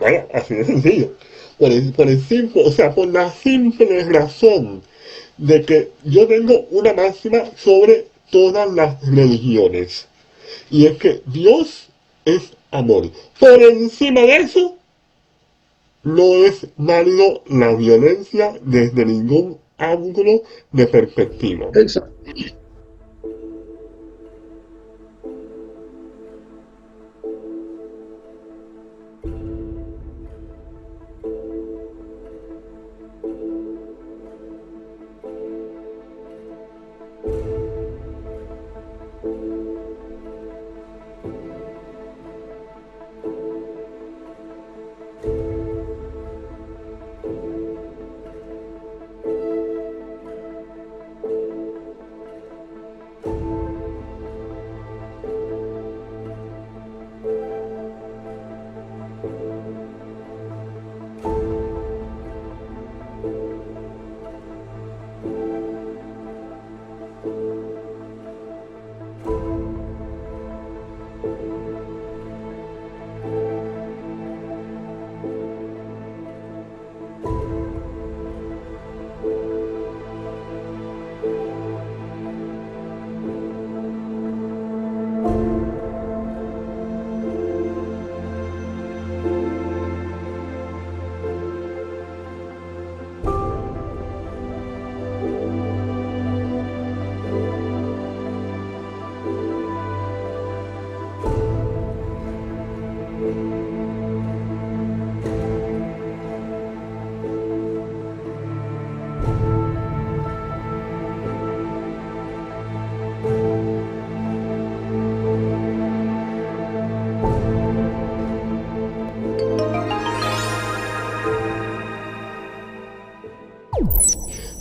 vaya, así de sencillo. Por la simple razón de que yo tengo una máxima sobre todas las religiones. Y es que Dios es amor. Por encima de eso, no es válido la violencia desde ningún ángulo de perspectiva. Exacto.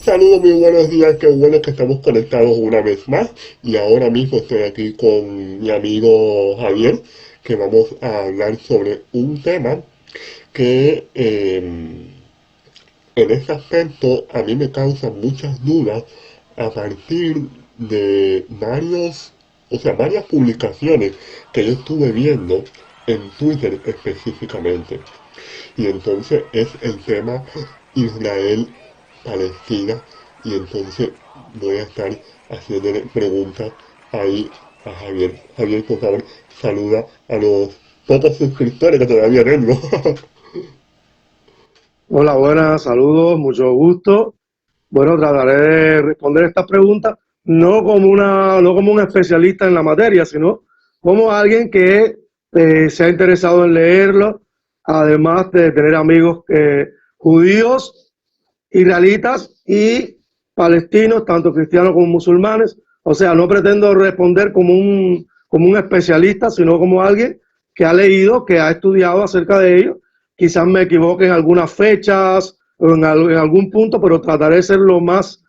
Saludos, muy buenos días, qué bueno que estamos conectados una vez más. Y ahora mismo estoy aquí con mi amigo Javier, que vamos a hablar sobre un tema que en este aspecto a mí me causa muchas dudas a partir de varias publicaciones que yo estuve viendo en Twitter específicamente. Y entonces es el tema Israel-Palestina. Y entonces voy a estar haciéndole preguntas ahí a Javier. Javier, por favor, saluda a los pocos suscriptores que todavía tengo. Hola, buenas, saludos, mucho gusto. Bueno, trataré de responder estas preguntas no como un especialista en la materia, sino como alguien que se ha interesado en leerlo, además de tener amigos judíos, israelitas y palestinos, tanto cristianos como musulmanes. O sea, no pretendo responder como un especialista, sino como alguien que ha leído, que ha estudiado acerca de ello. Quizás me equivoque en algunas fechas o en algún punto, pero trataré de ser lo más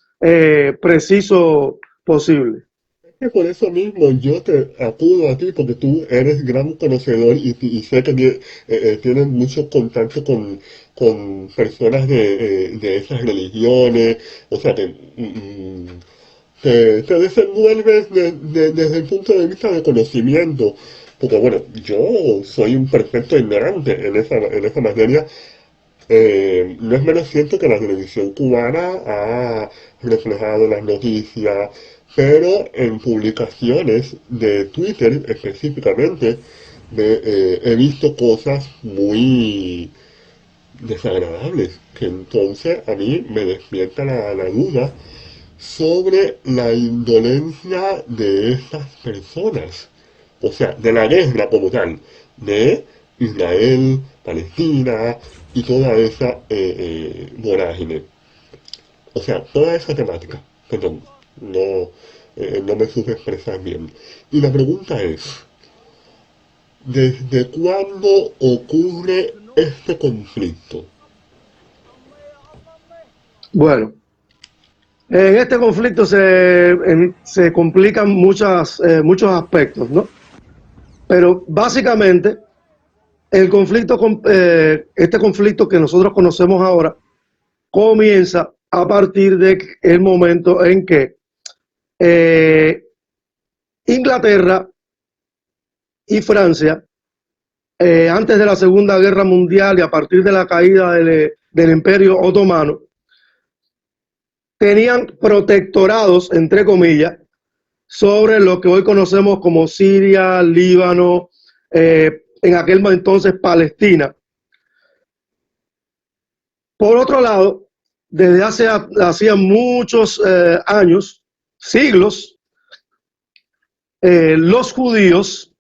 preciso posible. Y por eso mismo yo te acudo a ti, porque tú eres gran conocedor y sé que tienes mucho contacto con personas de esas religiones, o sea, te desenvuelves desde el punto de vista de conocimiento, porque bueno, yo soy un perfecto ignorante en esa materia. No es menos cierto que la televisión cubana ha reflejado las noticias, pero en publicaciones de Twitter específicamente he visto cosas muy desagradables, que entonces a mí me despierta la duda sobre la indolencia de estas personas, o sea, de la guerra como tal, de Israel, Palestina y toda esa vorágine, o sea, toda esa temática, perdón, no me supe expresar bien. Y la pregunta es, ¿desde cuándo ocurre este conflicto? Bueno, en este conflicto se complican muchos aspectos, ¿no? Pero básicamente este conflicto que nosotros conocemos ahora comienza a partir del momento en que eh, Inglaterra y Francia antes de la Segunda Guerra Mundial y a partir de la caída del Imperio Otomano, tenían protectorados, entre comillas, sobre lo que hoy conocemos como Siria, Líbano, en aquel entonces Palestina. Por otro lado, desde hacía muchos años, siglos, los judíos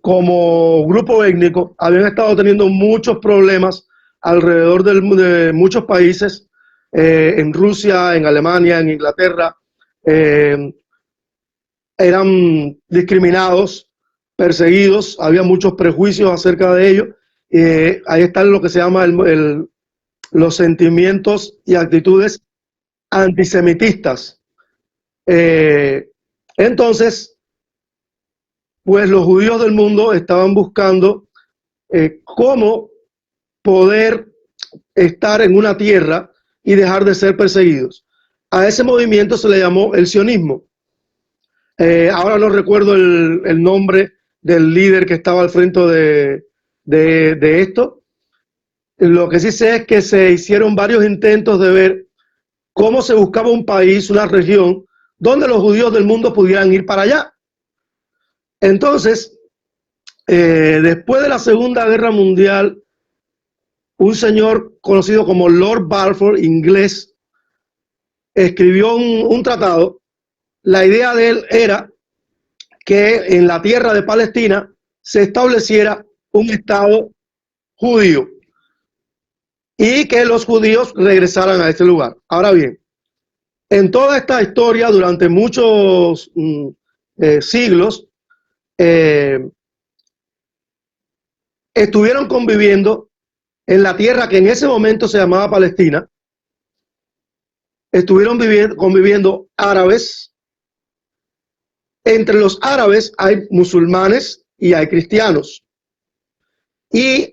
como grupo étnico habían estado teniendo muchos problemas alrededor de muchos países, en Rusia, en Alemania, en Inglaterra. Eran discriminados, perseguidos, había muchos prejuicios acerca de ellos. Ahí está lo que se llama los sentimientos y actitudes antisemitistas. Entonces, pues los judíos del mundo estaban buscando cómo poder estar en una tierra y dejar de ser perseguidos. A ese movimiento se le llamó el sionismo. Ahora no recuerdo el nombre del líder que estaba al frente de esto. Lo que sí sé es que se hicieron varios intentos de ver cómo se buscaba un país, una región, donde los judíos del mundo pudieran ir para allá. Entonces, después de la Segunda Guerra Mundial, un señor conocido como Lord Balfour, inglés, escribió un tratado. La idea de él era que en la tierra de Palestina se estableciera un Estado judío y que los judíos regresaran a ese lugar. Ahora bien, en toda esta historia, durante muchos siglos, estuvieron conviviendo en la tierra que en ese momento se llamaba Palestina. Estuvieron conviviendo árabes. Entre los árabes hay musulmanes y hay cristianos. Y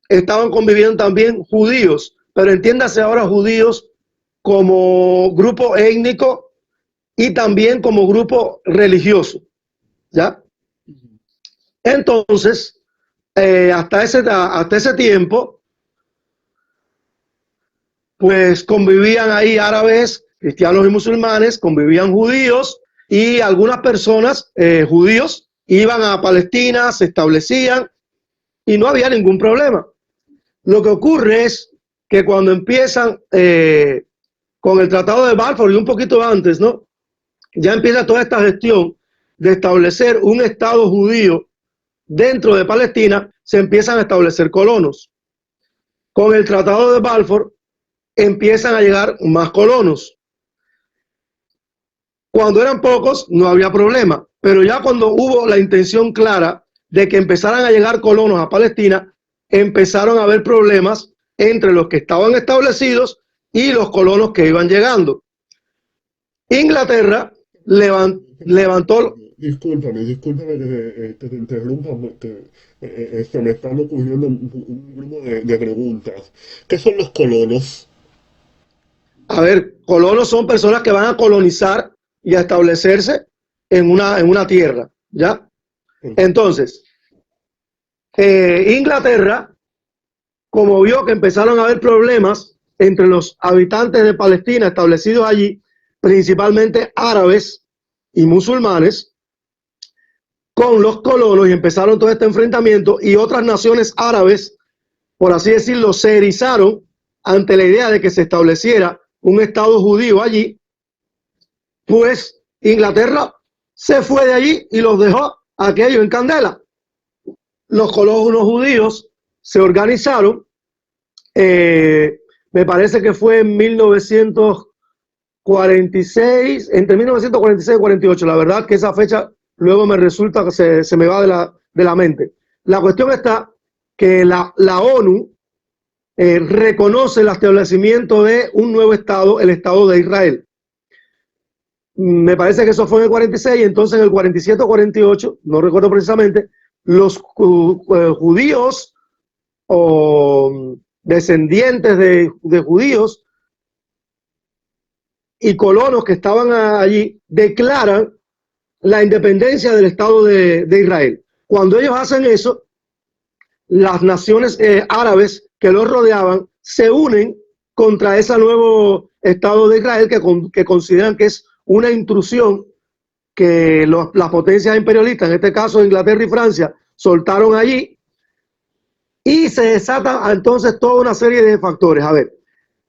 estaban conviviendo también judíos, pero entiéndase ahora judíos como grupo étnico y también como grupo religioso, ¿ya? Entonces, hasta ese tiempo, pues convivían ahí árabes, cristianos y musulmanes, convivían judíos, y algunas personas, judíos, iban a Palestina, se establecían y no había ningún problema. Lo que ocurre es que cuando empiezan con el Tratado de Balfour y un poquito antes, ¿no? Ya empieza toda esta gestión de establecer un Estado judío dentro de Palestina, se empiezan a establecer colonos. Con el Tratado de Balfour empiezan a llegar más colonos. Cuando eran pocos no había problema, pero ya cuando hubo la intención clara de que empezaran a llegar colonos a Palestina, empezaron a haber problemas entre los que estaban establecidos y los colonos que iban llegando. Inglaterra levantó... Discúlpame que te interrumpa, porque se me están ocurriendo un grupo de preguntas. ¿Qué son los colonos? A ver, colonos son personas que van a colonizar y a establecerse en una tierra, ¿ya? Entonces, Inglaterra, como vio que empezaron a haber problemas entre los habitantes de Palestina establecidos allí, principalmente árabes y musulmanes, con los colonos, y empezaron todo este enfrentamiento, y otras naciones árabes, por así decirlo, se erizaron ante la idea de que se estableciera un Estado judío allí, pues Inglaterra se fue de allí y los dejó aquello en candela. Los colonos judíos se organizaron, me parece que fue en 1946, entre 1946 y 48, la verdad que esa fecha luego me resulta que se me va de la mente. La cuestión está que la ONU reconoce el establecimiento de un nuevo Estado, el Estado de Israel. Me parece que eso fue en el 46, entonces en el 47 o 48, no recuerdo precisamente, los judíos o descendientes de judíos y colonos que estaban allí declaran la independencia del Estado de Israel. Cuando ellos hacen eso, las naciones árabes que los rodeaban se unen contra ese nuevo Estado de Israel que consideran que es una intrusión que las potencias imperialistas, en este caso Inglaterra y Francia, soltaron allí, y se desata entonces toda una serie de factores. A ver,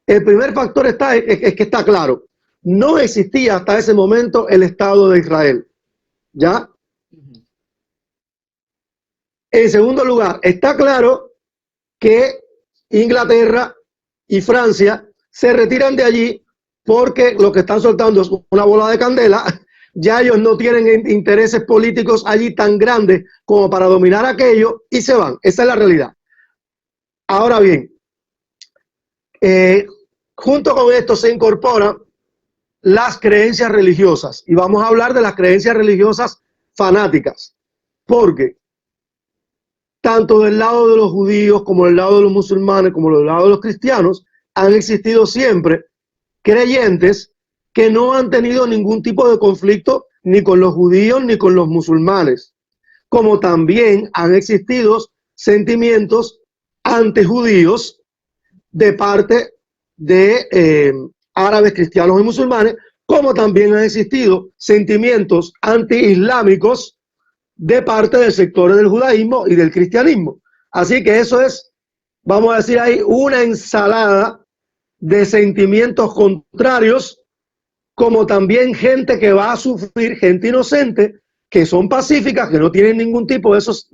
el primer factor es que está claro, no existía hasta ese momento el Estado de Israel, ¿ya? En segundo lugar, está claro que Inglaterra y Francia se retiran de allí porque lo que están soltando es una bola de candela. Ya ellos no tienen intereses políticos allí tan grandes como para dominar aquello y se van. Esa es la realidad. Ahora bien, junto con esto se incorporan las creencias religiosas, y vamos a hablar de las creencias religiosas fanáticas, porque tanto del lado de los judíos como del lado de los musulmanes como del lado de los cristianos han existido siempre creyentes que no han tenido ningún tipo de conflicto ni con los judíos ni con los musulmanes, como también han existido sentimientos antijudíos de parte de árabes, cristianos y musulmanes, como también han existido sentimientos anti-islámicos de parte de sectores del judaísmo y del cristianismo. Así que eso es, vamos a decir ahí, una ensalada de sentimientos contrarios, como también gente que va a sufrir, gente inocente, que son pacíficas, que no tienen ningún tipo de esos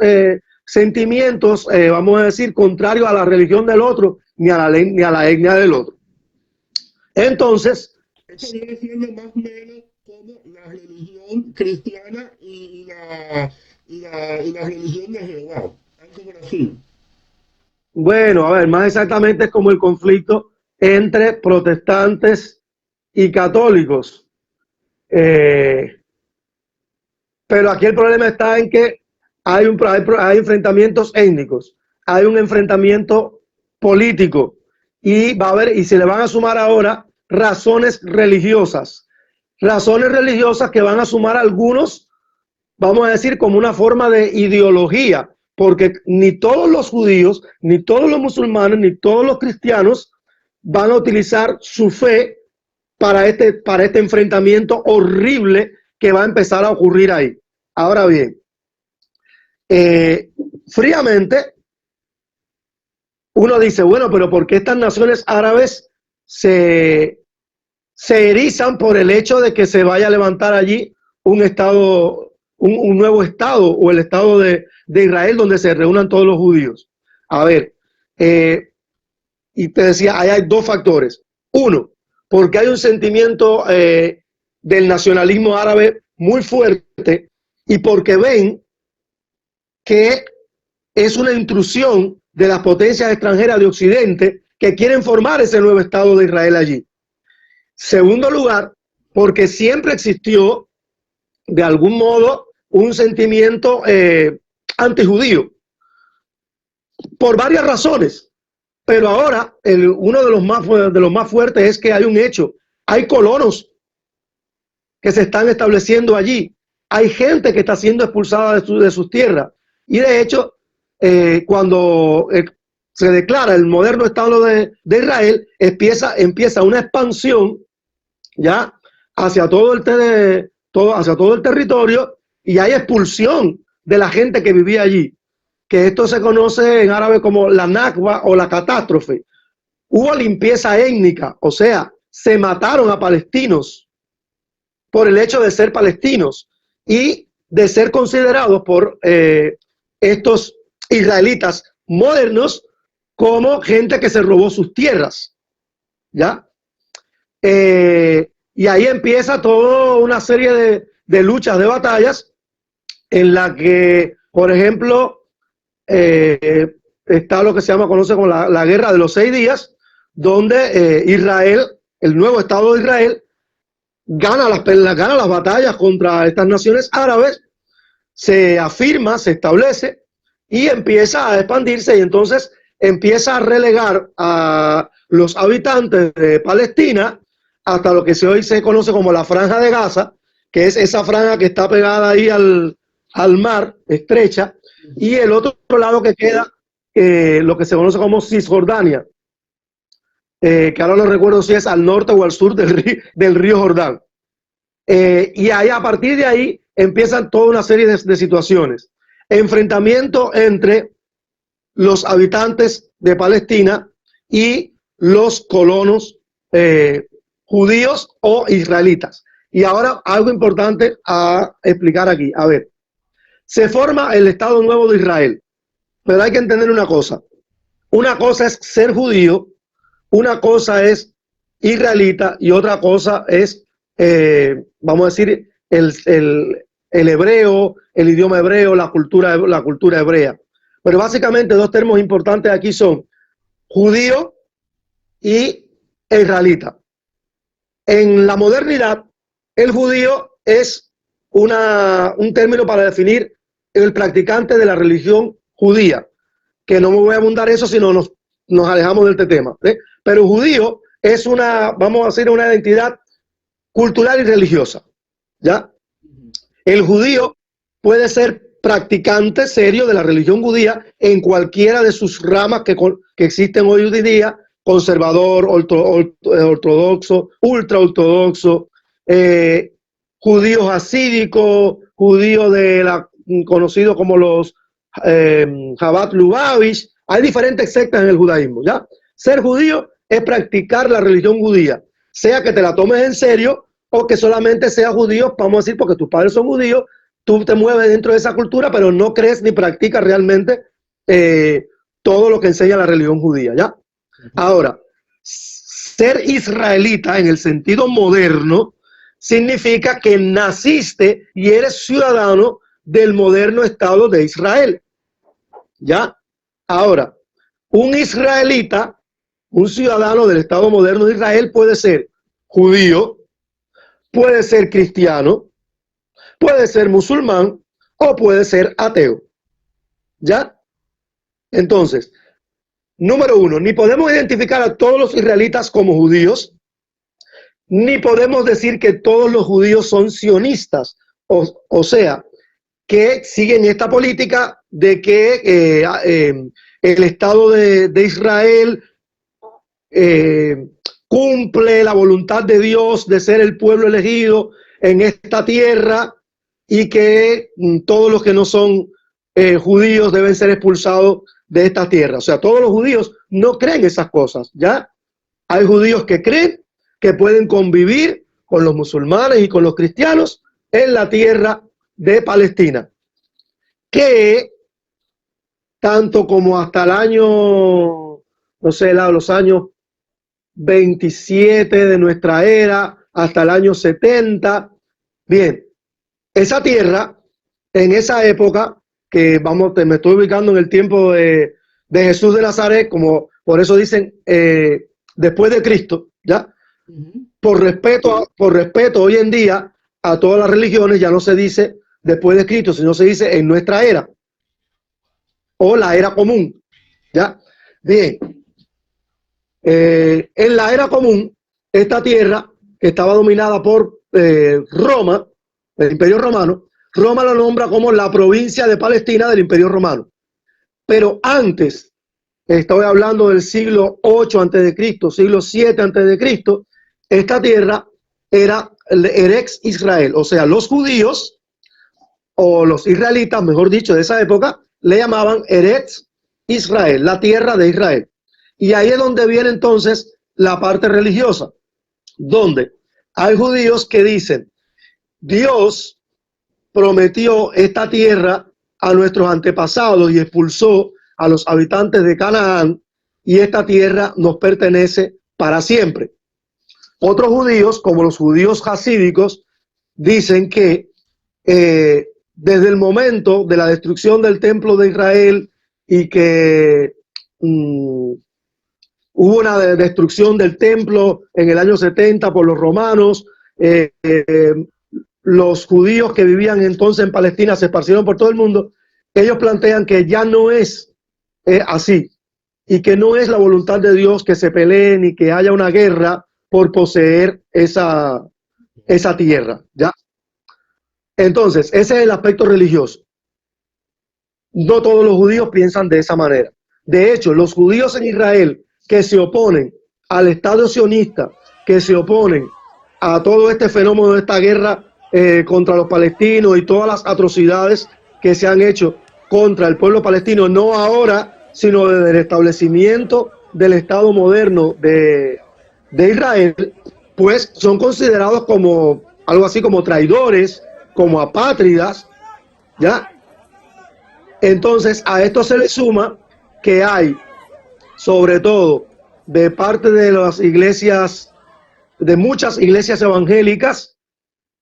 sentimientos, vamos a decir, contrarios a la religión del otro, ni a la ley, ni a la etnia del otro. Entonces, esto viene siendo más o menos como la religión cristiana y la religión de Jehová, algo por así. bueno, a ver, más exactamente es como el conflicto entre protestantes y católicos. Pero aquí el problema está en que hay enfrentamientos étnicos, hay un enfrentamiento político, y va a haber, y se le van a sumar ahora razones religiosas que van a sumar algunos, vamos a decir, como una forma de ideología, porque ni todos los judíos, ni todos los musulmanes, ni todos los cristianos van a utilizar su fe para este enfrentamiento horrible que va a empezar a ocurrir ahí. Ahora bien, fríamente, uno dice, bueno, pero ¿por qué estas naciones árabes se erizan por el hecho de que se vaya a levantar allí un estado, un nuevo estado, o el estado de Israel, donde se reúnan todos los judíos? A ver, y te decía, ahí hay dos factores. Uno, porque hay un sentimiento del nacionalismo árabe muy fuerte, y porque ven que es una intrusión de las potencias extranjeras de Occidente que quieren formar ese nuevo Estado de Israel allí. Segundo lugar, porque siempre existió, de algún modo, un sentimiento antijudío, por varias razones. Pero ahora, uno de los más fuertes es que hay un hecho. Hay colonos que se están estableciendo allí. Hay gente que está siendo expulsada de sus tierras. Y de hecho, cuando se declara el moderno Estado de Israel, empieza una expansión ya hacia todo el territorio, y hay expulsión de la gente que vivía allí, que esto se conoce en árabe como la Nakba o la catástrofe. Hubo limpieza étnica, o sea, se mataron a palestinos por el hecho de ser palestinos y de ser considerados por estos israelitas modernos como gente que se robó sus tierras, ¿ya? Y ahí empieza toda una serie de luchas, de batallas, en la que, por ejemplo, está lo que conoce como la Guerra de los 6 días, donde Israel, el nuevo Estado de Israel, gana las batallas contra estas naciones árabes, se afirma, se establece y empieza a expandirse, y entonces empieza a relegar a los habitantes de Palestina hasta lo que hoy se conoce como la Franja de Gaza, que es esa franja que está pegada ahí al mar, estrecha, y el otro lado que queda, lo que se conoce como Cisjordania, que ahora no recuerdo si es al norte o al sur del río Jordán. Y ahí, a partir de ahí empiezan toda una serie de situaciones. Enfrentamiento entre los habitantes de Palestina y los colonos judíos o israelitas. Y ahora algo importante a explicar aquí. A ver, se forma el Estado Nuevo de Israel, pero hay que entender una cosa. Una cosa es ser judío, una cosa es israelita y otra cosa es, vamos a decir, el hebreo, el idioma hebreo, la cultura hebrea. Pero básicamente dos términos importantes aquí son judío y israelita. En la modernidad, el judío es un término para definir el practicante de la religión judía, que no me voy a abundar eso si no nos alejamos de este tema. Pero judío es vamos a decir, una identidad cultural y religiosa, ¿ya? El judío puede ser practicante serio de la religión judía en cualquiera de sus ramas que existen hoy en día: conservador, ortodoxo, ultra ortodoxo, judío hasídico, judío conocido como los Chabad Lubavitch. Hay diferentes sectas en el judaísmo, ¿ya? Ser judío es practicar la religión judía, sea que te la tomes en serio o que solamente seas judío, vamos a decir, porque tus padres son judíos, tú te mueves dentro de esa cultura, pero no crees ni practicas realmente todo lo que enseña la religión judía, ¿ya? Ahora, ser israelita en el sentido moderno significa que naciste y eres ciudadano del moderno Estado de Israel, ¿ya? Ahora, un israelita, un ciudadano del Estado moderno de Israel, puede ser judío, puede ser cristiano, puede ser musulmán o puede ser ateo, ¿ya? Entonces, número uno, ni podemos identificar a todos los israelitas como judíos, ni podemos decir que todos los judíos son sionistas, o sea, que siguen esta política de que el Estado de Israel cumple la voluntad de Dios de ser el pueblo elegido en esta tierra y que todos los que no son judíos deben ser expulsados de esta tierra. O sea, todos los judíos no creen esas cosas, ¿ya? Hay judíos que creen que pueden convivir con los musulmanes y con los cristianos en la tierra de Palestina, que tanto como hasta el año, no sé, los años 27 de nuestra era, hasta el año 70, bien, esa tierra, en esa época, que me estoy ubicando en el tiempo de Jesús de Nazaret, como por eso dicen después de Cristo, ¿ya? Por respeto hoy en día a todas las religiones ya no se dice después de Cristo, sino se dice en nuestra era o la era común, ¿ya? Bien, en la era común, esta tierra que estaba dominada por Roma, el Imperio Romano, Roma lo nombra como la provincia de Palestina del Imperio Romano. Pero antes, estoy hablando del siglo 8 a.C., siglo 7 a.C., esta tierra era el Eretz Israel, o sea, los judíos o los israelitas, mejor dicho, de esa época, le llamaban Eretz Israel, la tierra de Israel. Y ahí es donde viene entonces la parte religiosa, donde hay judíos que dicen: Dios prometió esta tierra a nuestros antepasados y expulsó a los habitantes de Canaán, y esta tierra nos pertenece para siempre. Otros judíos, como los judíos hasídicos, dicen que desde el momento de la destrucción del templo de Israel y que hubo una destrucción del templo en el año 70 por los romanos, los judíos que vivían entonces en Palestina se esparcieron por todo el mundo. Ellos plantean que ya no es así y que no es la voluntad de Dios que se peleen y que haya una guerra por poseer esa tierra, ¿ya? Entonces, ese es el aspecto religioso. no todos los judíos piensan de esa manera. De hecho, los judíos en Israel que se oponen al Estado sionista, que se oponen a todo este fenómeno de esta guerra contra los palestinos y todas las atrocidades que se han hecho contra el pueblo palestino, no ahora, sino desde el establecimiento del Estado moderno de Israel, pues son considerados como algo así como traidores, como apátridas, ¿ya? Entonces a esto se le suma que hay, sobre todo de parte de las iglesias, de muchas iglesias evangélicas,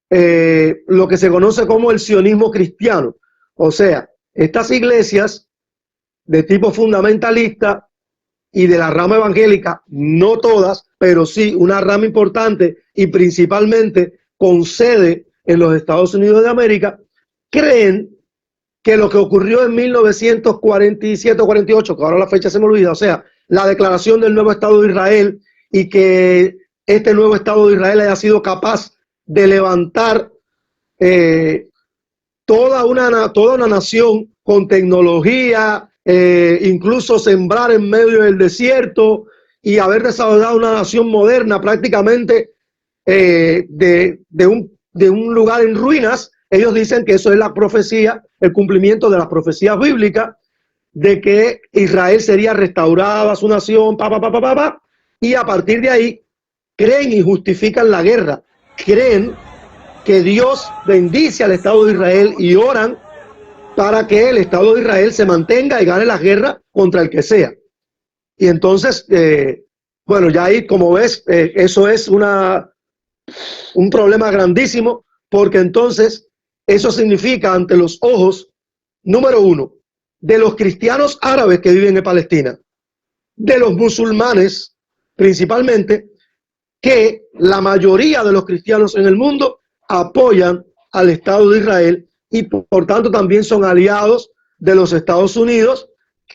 lo que se conoce como el sionismo cristiano. O sea, estas iglesias de tipo fundamentalista y de la rama evangélica, no todas, pero sí una rama importante y principalmente con sede en los Estados Unidos de América, creen que lo que ocurrió en 1947 o 48, que ahora la fecha se me olvida, o sea, la declaración del nuevo Estado de Israel, y que este nuevo Estado de Israel haya sido capaz de levantar toda una nación con tecnología, incluso sembrar en medio del desierto y haber desarrollado una nación moderna prácticamente de un lugar en ruinas. Ellos dicen que eso es la profecía, el cumplimiento de las profecías bíblicas, de que Israel sería restaurada, su nación, y a partir de ahí creen y justifican la guerra, creen que Dios bendice al Estado de Israel y oran para que el Estado de Israel se mantenga y gane las guerras contra el que sea. Y entonces, bueno, ya ahí, como ves, eso es un problema grandísimo, porque entonces eso significa ante los ojos, número uno, de los cristianos árabes que viven en Palestina, de los musulmanes principalmente, que la mayoría de los cristianos en el mundo apoyan al Estado de Israel y por tanto también son aliados de los Estados Unidos,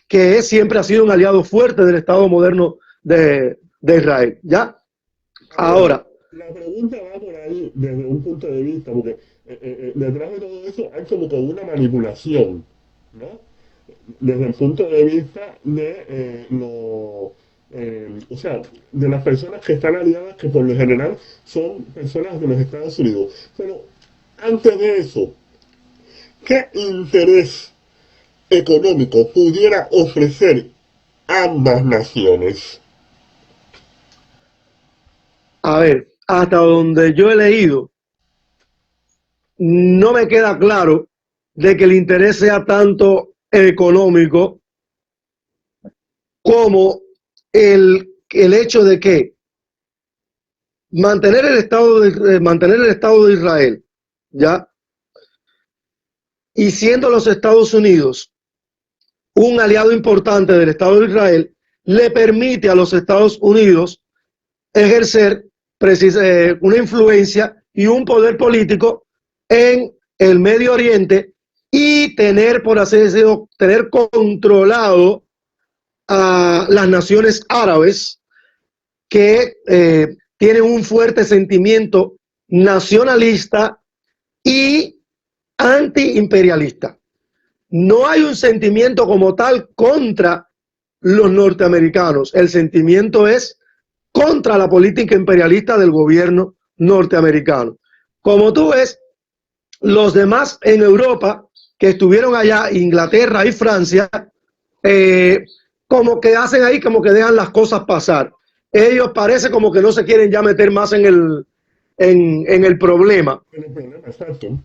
que siempre ha sido un aliado fuerte del Estado moderno de Israel. ¿Ya? Ahora, la pregunta va por ahí desde un punto de vista, porque detrás de todo eso hay como que una manipulación, ¿no? Desde el punto de vista de o sea, de las personas que están aliadas, que por lo general son personas de los Estados Unidos. Pero antes de eso, ¿qué interés económico pudiera ofrecer ambas naciones? a ver, hasta donde yo he leído, no me queda claro de que el interés sea tanto económico como el hecho de que mantener el Estado de Israel, ¿ya? Y siendo los Estados Unidos un aliado importante del Estado de Israel, le permite a los Estados Unidos ejercer una influencia y un poder político en el Medio Oriente y tener, por así decirlo, tener controlado a las naciones árabes que tienen un fuerte sentimiento nacionalista y antiimperialista. No hay un sentimiento como tal contra los norteamericanos. El sentimiento es contra la política imperialista del gobierno norteamericano. Como tú ves, los demás en Europa que estuvieron allá, Inglaterra y Francia, como que hacen ahí, como que dejan las cosas pasar. Ellos parece como que no se quieren ya meter más en el problema. Exacto.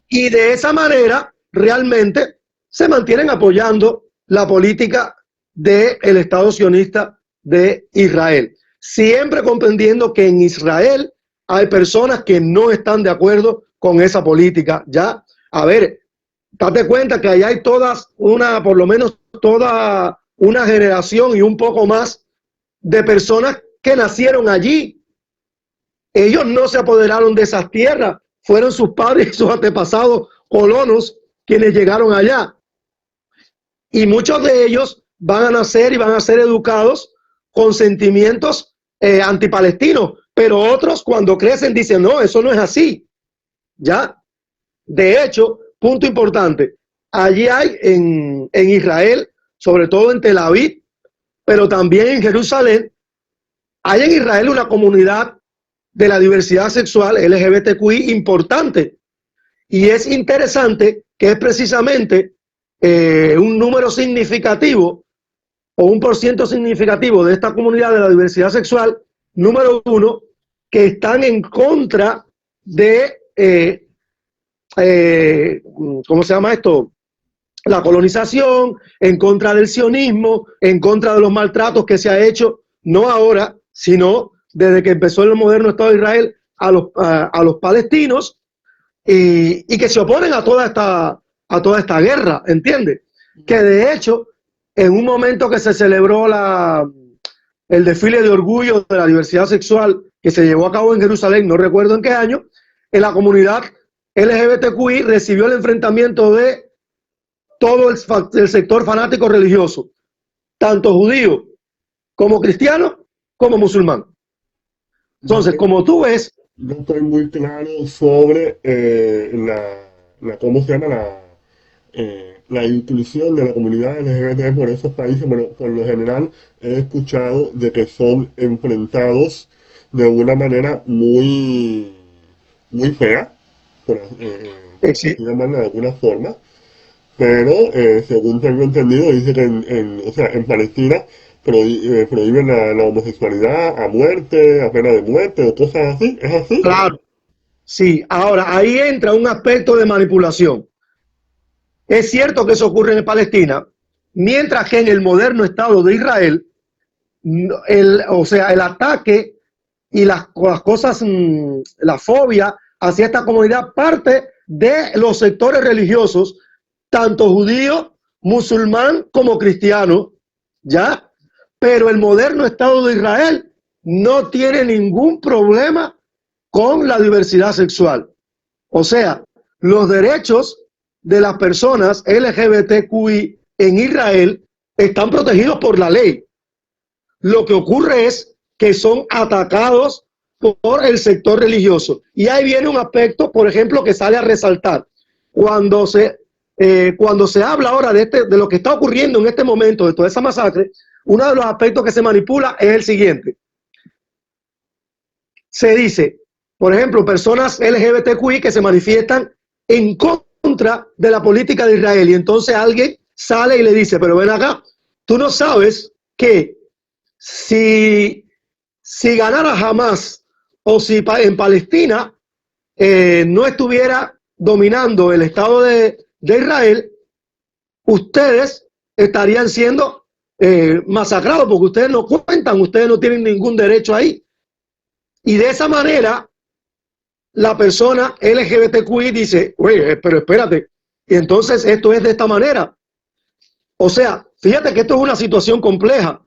Y de esa manera realmente se mantienen apoyando la política del Estado sionista de Israel, siempre comprendiendo que en Israel hay personas que no están de acuerdo con esa política. Ya, a ver, date cuenta que allá hay por lo menos toda una generación y un poco más de personas que nacieron allí. Ellos no se apoderaron de esas tierras, fueron sus padres y sus antepasados colonos quienes llegaron allá. Y muchos de ellos van a nacer y van a ser educados con sentimientos antipalestinos, pero otros cuando crecen dicen, no, eso no es así. ¿Ya? De hecho, punto importante, allí hay en Israel, sobre todo en Tel Aviv, pero también en Jerusalén, hay en Israel una comunidad de la diversidad sexual LGBTQI importante. Y es interesante que es precisamente un número significativo o un porciento significativo de esta comunidad de la diversidad sexual, número uno, que están en contra de, ¿cómo se llama esto? La colonización, en contra del sionismo, en contra de los maltratos que se ha hecho, no ahora, sino desde que empezó el moderno Estado de Israel a los palestinos, y que se oponen a toda esta guerra, ¿entiendes? Que de hecho, en un momento que se celebró el desfile de orgullo de la diversidad sexual que se llevó a cabo en Jerusalén, no recuerdo en qué año, en la comunidad LGBTQI recibió el enfrentamiento de todo el sector fanático religioso, tanto judío como cristiano como musulmán. Entonces, como tú ves, no estoy muy claro sobre ¿cómo se llama? La inclusión de la comunidad LGBT por esos países. Bueno, por lo general he escuchado de que son enfrentados de una manera muy fea, por así llamarla de alguna forma, pero según tengo entendido, dice que o sea, en Palestina prohíben la homosexualidad a muerte, a pena de muerte o cosas así. ¿Es así? claro, sí. Ahora, ahí entra un aspecto de manipulación. Es cierto que eso ocurre en Palestina, mientras que en el moderno Estado de Israel, o sea, el ataque y las cosas, la fobia hacia esta comunidad parte de los sectores religiosos, tanto judío, musulmán como cristiano, ¿ya? Pero el moderno Estado de Israel no tiene ningún problema con la diversidad sexual. O sea, los derechos de las personas LGBTQI en Israel están protegidos por la ley. Lo que ocurre es que son atacados por el sector religioso. Y ahí viene un aspecto, por ejemplo, que sale a resaltar. Cuando se habla ahora de lo que está ocurriendo en este momento, de toda esa masacre, uno de los aspectos que se manipula es el siguiente. Se dice, por ejemplo, personas LGBTQI que se manifiestan en contra de la política de Israel, y entonces alguien sale y le dice, pero ven acá, tú no sabes que si ganara Hamas o si en Palestina no estuviera dominando el Estado de Israel, ustedes estarían siendo masacrados porque ustedes no cuentan, ustedes no tienen ningún derecho ahí. Y de esa manera, la persona LGBTQI dice, oye, pero espérate, y entonces esto es de esta manera. O sea, fíjate que esto es una situación compleja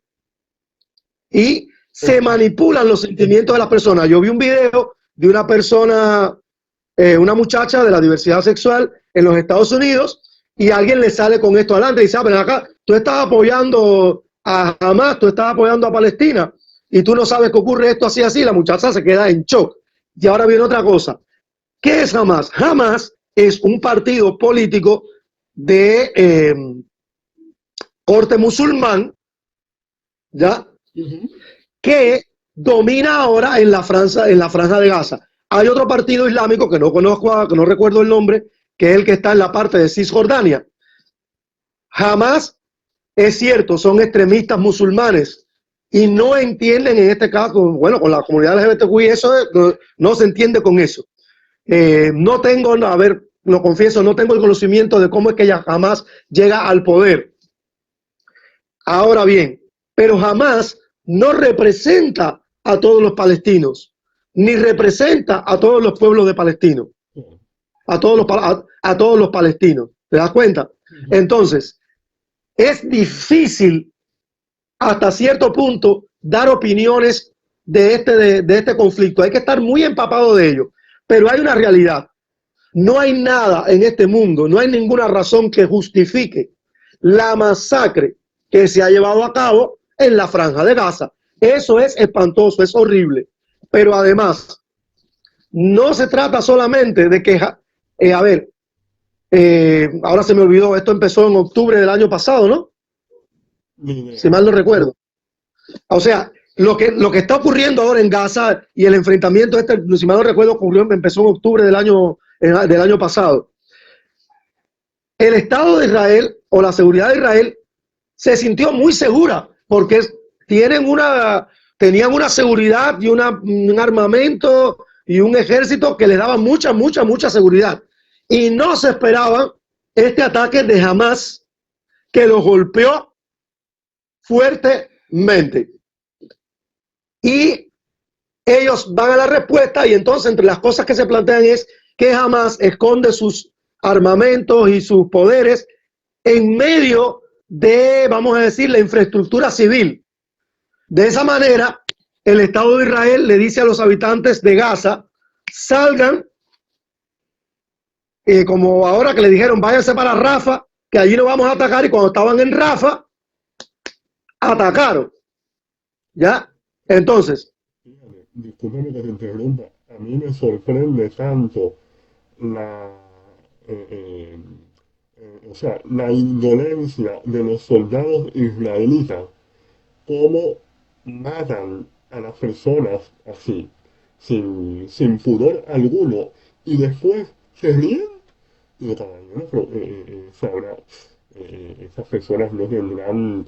y se manipulan los sentimientos de las personas. Yo vi un video de una persona, una muchacha de la diversidad sexual en los Estados Unidos, y alguien le sale con esto adelante y dice, ven acá, tú estás apoyando a Hamas, tú estás apoyando a Palestina, y tú no sabes que ocurre esto así, así. La muchacha se queda en shock. Y ahora viene otra cosa. ¿Qué es Hamas? Hamas es un partido político de corte musulmán, ¿ya? Que domina ahora en la franja de Gaza. Hay otro partido islámico que no conozco, que no recuerdo el nombre, que es el que está en la parte de Cisjordania. Hamas, es cierto, son extremistas musulmanes y no entienden en este caso, bueno, con la comunidad LGBTQI, eso no se entiende con eso. No tengo, a ver, lo confieso, no tengo el conocimiento de cómo es que ella Hamas llega al poder. Ahora bien, pero Hamas no representa a todos los palestinos, ni representa a todos los pueblos de palestinos, a todos los palestinos. ¿Te das cuenta? Entonces, es difícil hasta cierto punto dar opiniones de este conflicto. Hay que estar muy empapado de ello. Pero hay una realidad. No hay nada en este mundo, no hay ninguna razón que justifique la masacre que se ha llevado a cabo en la Franja de Gaza. Eso es espantoso, es horrible. Pero además, no se trata solamente de que, a ver, ahora se me olvidó, esto empezó en octubre del año pasado, ¿no? Ni idea. Si mal no recuerdo. O sea, lo que está ocurriendo ahora en Gaza y el enfrentamiento este, si mal no recuerdo, empezó en octubre del año pasado. El Estado de Israel o la seguridad de Israel se sintió muy segura porque tenían una seguridad y un armamento y un ejército que les daba mucha seguridad. Y no se esperaban este ataque de Hamas que los golpeó fuertemente. Y ellos van a la respuesta y entonces entre las cosas que se plantean es que Hamas esconde sus armamentos y sus poderes en medio de, vamos a decir, la infraestructura civil. De esa manera, el Estado de Israel le dice a los habitantes de Gaza, salgan, como ahora que le dijeron, váyanse para Rafa, que allí no vamos a atacar, y cuando estaban en Rafa, atacaron. ¿Ya? Entonces, discúlpame que te interrumpa, a mí me sorprende tanto la, o sea, la indolencia de los soldados israelitas, cómo matan a las personas así, sin pudor alguno, y después se ríen. Y yo, caballero, pero sabrá, esas personas no tendrán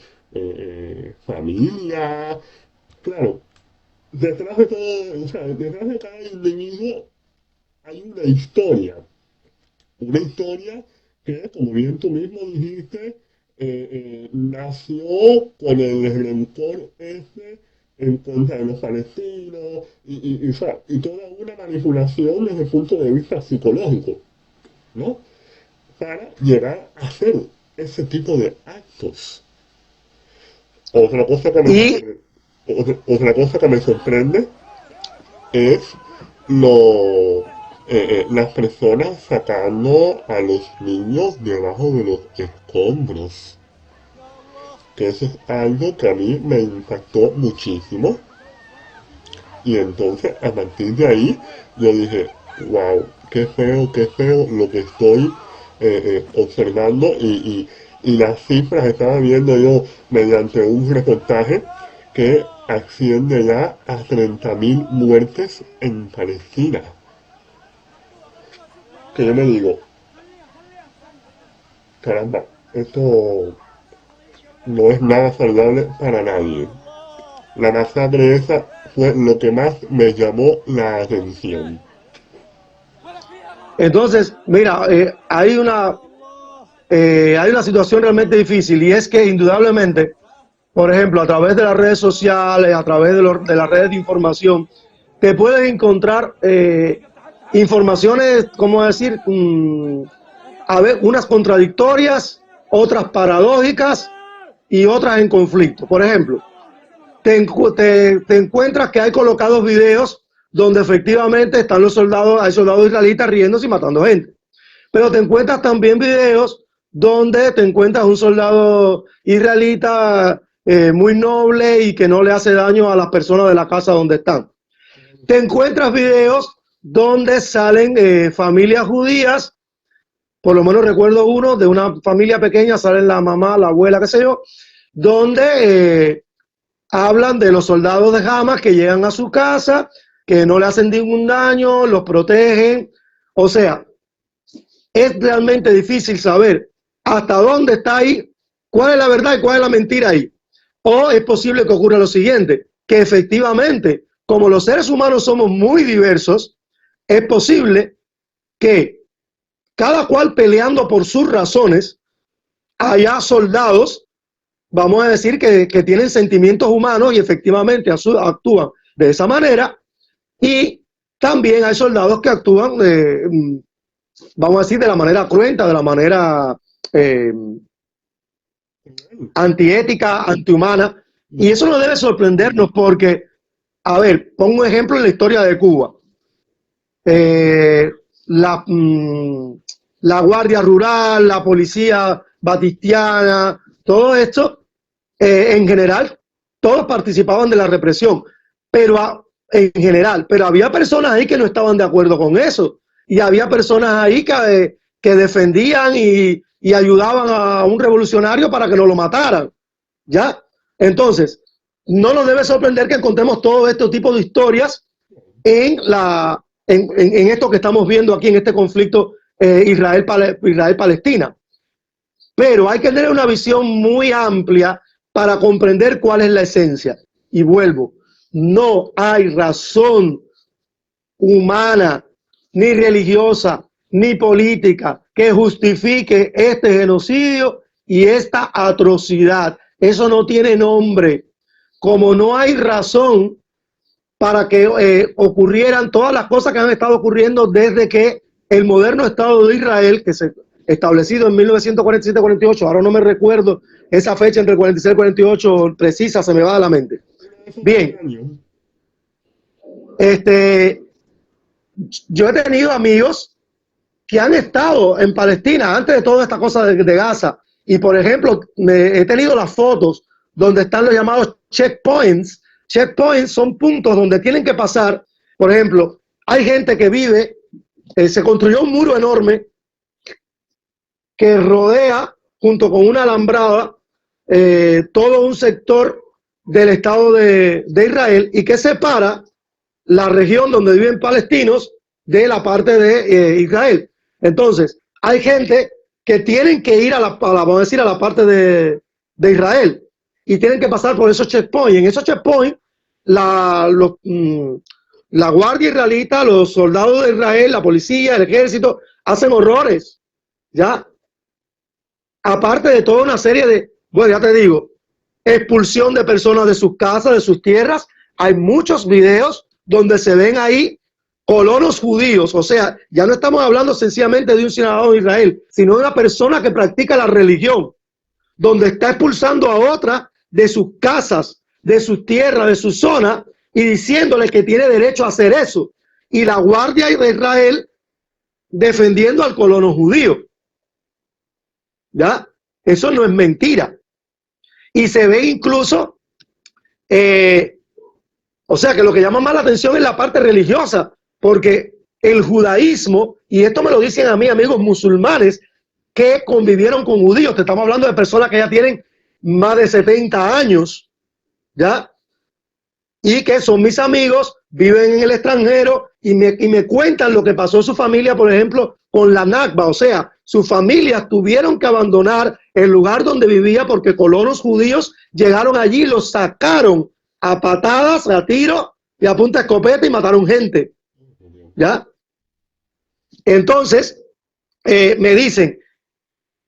familia. Claro, detrás de todo, o sea, detrás de cada individuo hay una historia que, como bien tú mismo dijiste, nació con el rencor ese en contra de los palestinos o sea, y toda una manipulación desde el punto de vista psicológico, ¿no? Para llegar a hacer ese tipo de actos. Otra cosa que y otra cosa que me sorprende es lo, las personas sacando a los niños debajo de los escombros. Que eso es algo que a mí me impactó muchísimo. Y entonces a partir de ahí yo dije, wow, qué feo lo que estoy observando y las cifras estaba viendo yo mediante un reportaje que asciende ya a 30.000 muertes en Palestina. Que yo me digo, caramba, esto no es nada saludable para nadie. La masacre esa fue lo que más me llamó la atención. entonces, mira, hay una situación realmente difícil y es que indudablemente, por ejemplo, a través de las redes sociales, a través de las redes de información, te puedes encontrar informaciones, ¿cómo decir? A ver, unas contradictorias, otras paradójicas y otras en conflicto. Por ejemplo, te encuentras que hay colocados videos donde efectivamente están hay soldados israelitas riéndose y matando gente. Pero te encuentras también videos donde te encuentras un soldado israelita muy noble y que no le hace daño a las personas de la casa donde están. Te encuentras videos donde salen familias judías, por lo menos recuerdo uno de una familia pequeña, salen la mamá, la abuela, qué sé yo, donde hablan de los soldados de Hamas que llegan a su casa, que no le hacen ningún daño, los protegen. O sea, es realmente difícil saber hasta dónde está ahí, cuál es la verdad y cuál es la mentira ahí. O es posible que ocurra lo siguiente, que efectivamente, como los seres humanos somos muy diversos, es posible que cada cual peleando por sus razones, haya soldados, vamos a decir, que tienen sentimientos humanos y efectivamente actúan de esa manera, y también hay soldados que actúan, vamos a decir, de la manera cruenta, de la manera antiética, antihumana, y eso no debe sorprendernos porque, a ver, pongo un ejemplo en la historia de Cuba. La, la Guardia Rural, la Policía Batistiana, todo esto, en general, todos participaban de la represión, pero en general, pero había personas ahí que no estaban de acuerdo con eso, y había personas ahí que defendían y ayudaban a un revolucionario para que no lo mataran. ¿Ya? Entonces, no nos debe sorprender que encontremos todo este tipo de historias en esto que estamos viendo aquí en este conflicto Israel-Palestina. Pero hay que tener una visión muy amplia para comprender cuál es la esencia. Y vuelvo, no hay razón humana, ni religiosa, ni política que justifique este genocidio y esta atrocidad. Eso no tiene nombre. Como no hay razón para que ocurrieran todas las cosas que han estado ocurriendo desde que el moderno Estado de Israel, que se establecido en 1947-48, ahora no me recuerdo esa fecha entre el 46 y el 48 precisa, se me va de la mente. Bien, yo he tenido amigos que han estado en Palestina antes de toda esta cosa de Gaza, y por ejemplo, he tenido las fotos donde están los llamados checkpoints. Checkpoints son puntos donde tienen que pasar. Por ejemplo, hay gente que vive, se construyó un muro enorme que rodea, junto con una alambrada, todo un sector del Estado de Israel, y que separa la región donde viven palestinos de la parte de Israel. Entonces, hay gente que tienen que ir vamos a decir, a la parte de Israel, y tienen que pasar por esos checkpoints. En esos checkpoints, la guardia israelita, los soldados de Israel, la policía, el ejército, hacen horrores, ¿ya? Aparte de toda una serie de, bueno, ya te digo, expulsión de personas de sus casas, de sus tierras. Hay muchos videos donde se ven ahí colonos judíos. O sea, ya no estamos hablando sencillamente de un ciudadano de Israel, sino de una persona que practica la religión, donde está expulsando a otra de sus casas, de sus tierras, de su zona, y diciéndole que tiene derecho a hacer eso. Y la guardia de Israel defendiendo al colono judío. ¿Ya? Eso no es mentira. Y se ve incluso, o sea, que lo que llama más la atención es la parte religiosa, porque el judaísmo, y esto me lo dicen a mí amigos musulmanes que convivieron con judíos, te estamos hablando de personas que ya tienen más de 70 años, ¿ya? Y que son mis amigos, viven en el extranjero y me cuentan lo que pasó en su familia, por ejemplo, con la Nakba. O sea, sus familias tuvieron que abandonar el lugar donde vivía porque colonos judíos llegaron allí, los sacaron a patadas, a tiro y a punta de escopeta y mataron gente. ¿Ya? Entonces, me dicen,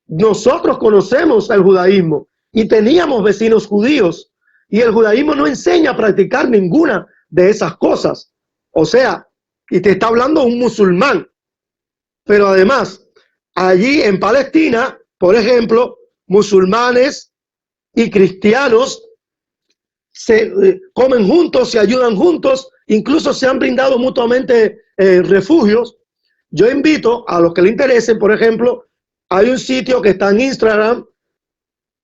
nosotros conocemos el judaísmo y teníamos vecinos judíos, y el judaísmo no enseña a practicar ninguna de esas cosas. O sea, y te está hablando un musulmán. Pero además, allí en Palestina, por ejemplo, musulmanes y cristianos se comen juntos, se ayudan juntos, incluso se han brindado mutuamente refugios. Yo invito a los que le interesen, por ejemplo, hay un sitio que está en Instagram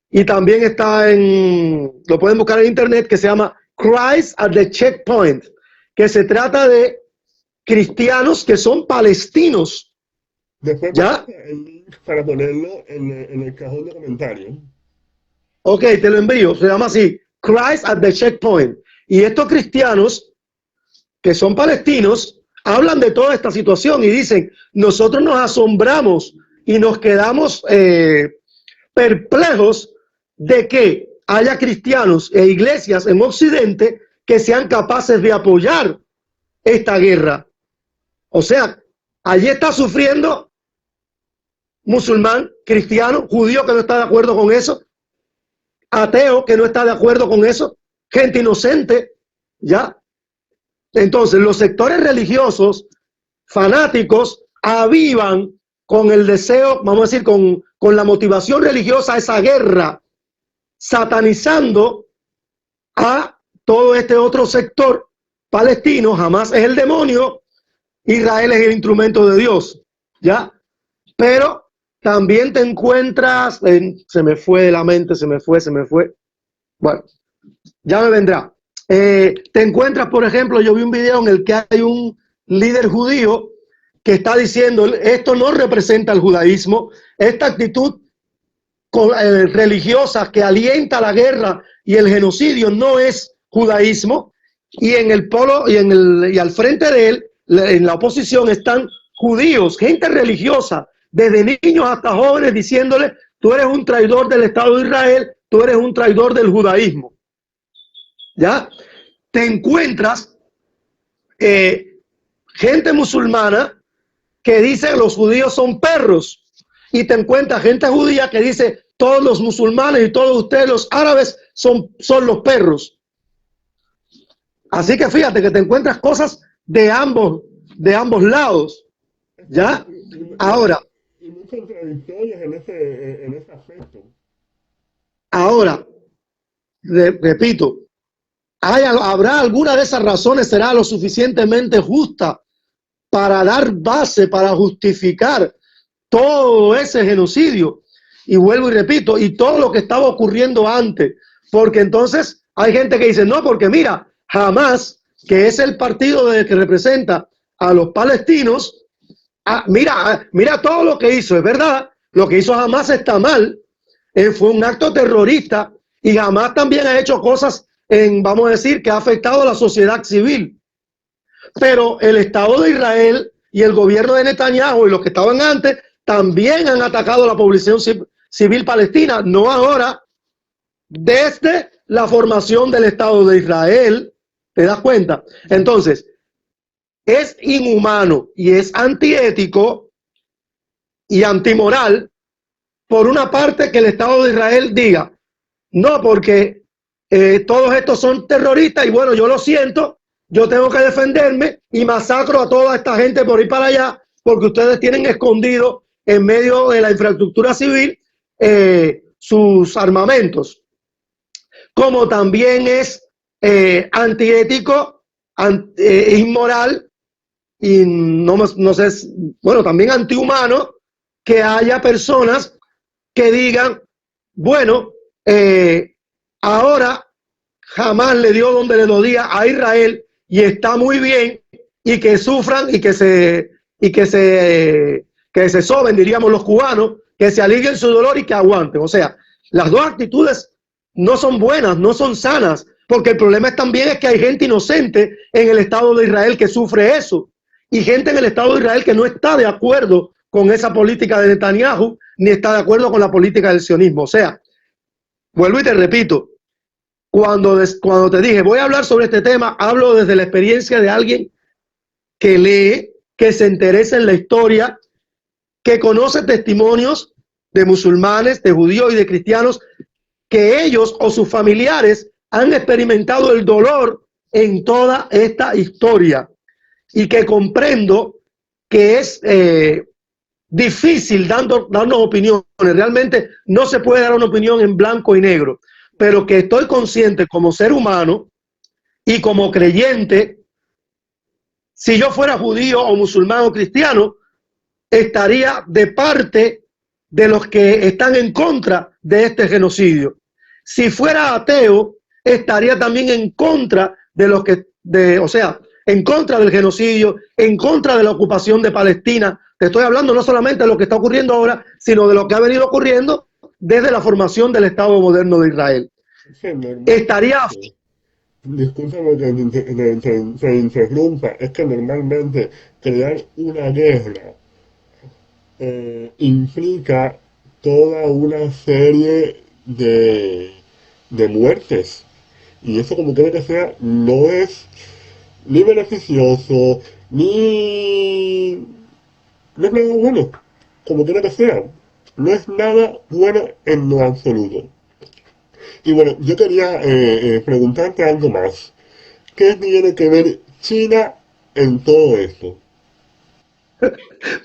y también está lo pueden buscar en internet, que se llama Christ at the Checkpoint, que se trata de cristianos que son palestinos. Después ¿Ya? el link para ponerlo en el cajón de comentarios. Ok, te lo envío. Se llama así, Christ at the Checkpoint. Y estos cristianos que son palestinos hablan de toda esta situación y dicen, nosotros nos asombramos y nos quedamos perplejos de que haya cristianos e iglesias en Occidente que sean capaces de apoyar esta guerra. O sea, allí está sufriendo musulmán, cristiano, judío que no está de acuerdo con eso, ateo que no está de acuerdo con eso, gente inocente, ¿ya? Entonces, los sectores religiosos, fanáticos, avivan con el deseo, vamos a decir, con la motivación religiosa esa guerra, satanizando a todo este otro sector palestino. Jamás es el demonio, Israel es el instrumento de Dios, ¿ya? Pero también te encuentras, se me fue de la mente, se me fue. Bueno, ya me vendrá. Te encuentras, por ejemplo, yo vi un video en el que hay un líder judío que está diciendo esto no representa el judaísmo, esta actitud religiosa que alienta la guerra y el genocidio no es judaísmo, y en el polo y al frente de él, en la oposición, están judíos, gente religiosa, desde niños hasta jóvenes, diciéndole: tú eres un traidor del Estado de Israel, tú eres un traidor del judaísmo. ¿Ya? Te encuentras gente musulmana que dice que los judíos son perros, y te encuentras gente judía que dice: todos los musulmanes y todos ustedes los árabes son los perros. Así que fíjate que te encuentras cosas de ambos lados. ¿Ya? Ahora, Y muy contradictorias en ese aspecto. ahora, repito, ¿habrá alguna de esas razones, será lo suficientemente justa para dar base, para justificar todo ese genocidio? Y vuelvo y repito, y todo lo que estaba ocurriendo antes, porque entonces hay gente que dice: no, porque mira, Hamas, que es el partido que representa a los palestinos, mira todo lo que hizo. Es verdad, lo que hizo Hamas está mal, fue un acto terrorista, y Hamas también ha hecho cosas, vamos a decir, que ha afectado a la sociedad civil. Pero el Estado de Israel y el gobierno de Netanyahu y los que estaban antes también han atacado a la población civil palestina, no ahora, desde la formación del Estado de Israel. ¿Te das cuenta? Entonces, es inhumano y es antiético y antimoral, por una parte, que el Estado de Israel diga: no, porque todos estos son terroristas, y bueno, yo lo siento, yo tengo que defenderme y masacro a toda esta gente por ir para allá, porque ustedes tienen escondido en medio de la infraestructura civil sus armamentos. Como también es antiético, inmoral y no sé, bueno, también antihumano, que haya personas que digan: bueno, ahora jamás le dio donde le día a Israel y está muy bien, y que sufran y que se soben, diríamos los cubanos, que se alivien su dolor y que aguanten. O sea, las dos actitudes no son buenas, no son sanas, porque el problema también es que hay gente inocente en el Estado de Israel que sufre eso, y gente en el Estado de Israel que no está de acuerdo con esa política de Netanyahu, ni está de acuerdo con la política del sionismo. O sea, vuelvo y te repito, cuando te dije voy a hablar sobre este tema, hablo desde la experiencia de alguien que lee, que se interesa en la historia, que conoce testimonios de musulmanes, de judíos y de cristianos, que ellos o sus familiares han experimentado el dolor en toda esta historia, y que comprendo que es difícil darnos opiniones. Realmente no se puede dar una opinión en blanco y negro, pero que estoy consciente como ser humano y como creyente. Si yo fuera judío o musulmán o cristiano, estaría de parte de los que están en contra de este genocidio. Si fuera ateo, estaría también en contra de los que, o sea, en contra del genocidio, en contra de la ocupación de Palestina. Te estoy hablando no solamente de lo que está ocurriendo ahora, sino de lo que ha venido ocurriendo desde la formación del Estado moderno de Israel. Estaría... Discúlpame que te interrumpa, es que normalmente crear una guerra implica toda una serie de muertes, y eso, como quiera que sea, no es ni beneficioso no es nada bueno, como quiera que sea, no es nada bueno en lo absoluto. Y bueno, yo quería preguntarte algo más. ¿Qué tiene que ver China en todo esto?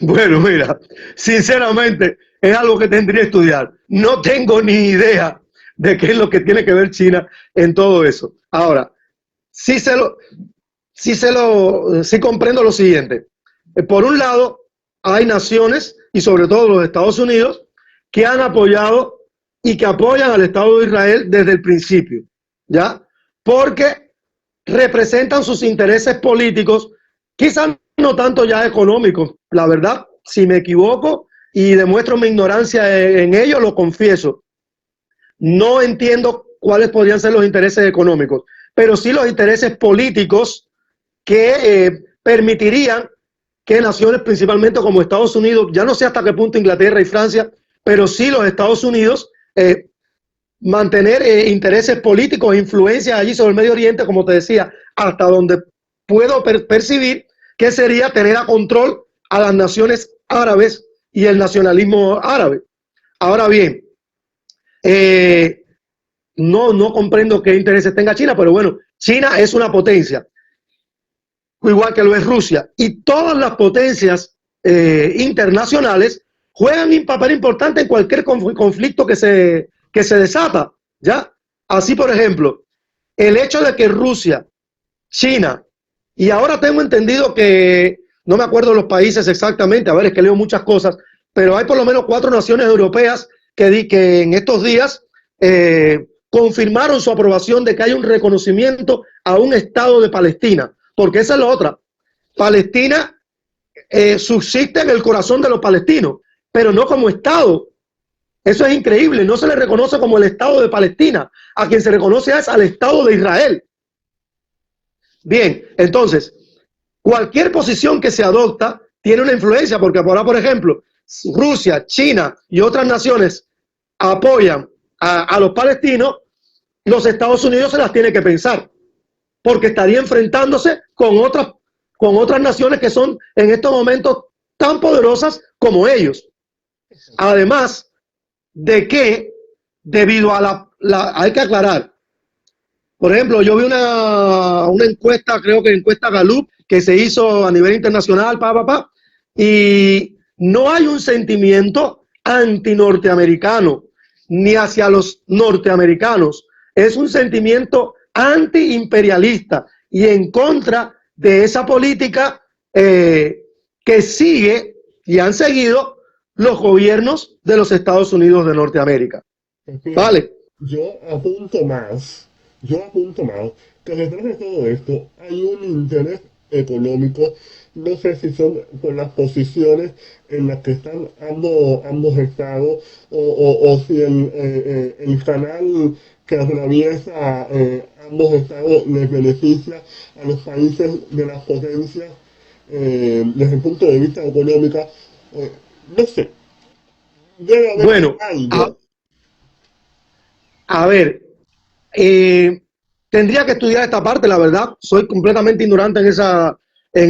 Bueno, mira, sinceramente es algo que tendría que estudiar. No tengo ni idea de qué es lo que tiene que ver China en todo eso. Ahora, sí comprendo lo siguiente. Por un lado, hay naciones, y sobre todo los Estados Unidos, que han apoyado y que apoyan al Estado de Israel desde el principio, ¿ya? Porque representan sus intereses políticos, quizás no tanto ya económicos. La verdad, si me equivoco y demuestro mi ignorancia en ello, lo confieso. No entiendo cuáles podrían ser los intereses económicos, pero sí los intereses políticos que permitirían que naciones principalmente como Estados Unidos, ya no sé hasta qué punto Inglaterra y Francia, pero sí los Estados Unidos, mantener intereses políticos e influencias allí sobre el Medio Oriente, como te decía, hasta donde puedo percibir que sería tener a control a las naciones árabes y el nacionalismo árabe. Ahora bien, no comprendo qué intereses tenga China, pero bueno, China es una potencia, igual que lo es Rusia, y todas las potencias internacionales juegan un papel importante en cualquier conflicto que se desata, ¿ya? Así, por ejemplo, el hecho de que Rusia, China, y ahora tengo entendido que, no me acuerdo los países exactamente, a ver, es que leo muchas cosas, pero hay por lo menos 4 naciones europeas que en estos días confirmaron su aprobación de que hay un reconocimiento a un Estado de Palestina, porque esa es la otra. Palestina subsiste en el corazón de los palestinos, pero no como Estado. Eso es increíble, no se le reconoce como el Estado de Palestina, a quien se reconoce es al Estado de Israel. Bien, entonces, cualquier posición que se adopta tiene una influencia, porque ahora, por ejemplo, Rusia, China y otras naciones apoyan a los palestinos, los Estados Unidos se las tiene que pensar, porque estaría enfrentándose con otras naciones que son en estos momentos tan poderosas como ellos. Además de que, debido a hay que aclarar, por ejemplo, yo vi una encuesta, creo que encuesta Gallup, que se hizo a nivel internacional, y no hay un sentimiento anti-norteamericano, ni hacia los norteamericanos. Es un sentimiento anti-imperialista y en contra de esa política que sigue y han seguido los gobiernos de los Estados Unidos de Norteamérica. ¿Vale? Yo apunto más, que detrás de todo esto hay un interés económico. No sé si son por las posiciones en las que están ambos estados o si el canal que atraviesa ambos estados les beneficia a los países de las potencias desde el punto de vista económico. No sé, debe haber Bueno, algo. a ver, tendría que estudiar esta parte, la verdad. Soy completamente ignorante en